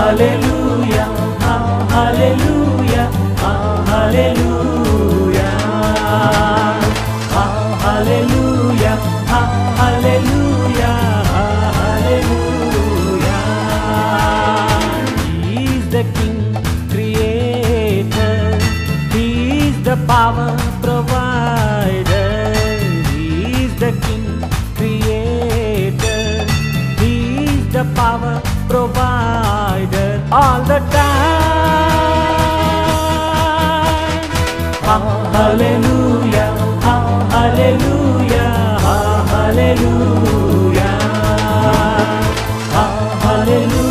hallelujah, hallelujah, hallelujah, hallelujah, hallelujah, hallelujah. He is the King Creator, He is the power provider. He is the King Creator, He is the power provider all the time. Hallelujah, hallelujah, hallelujah, hallelujah.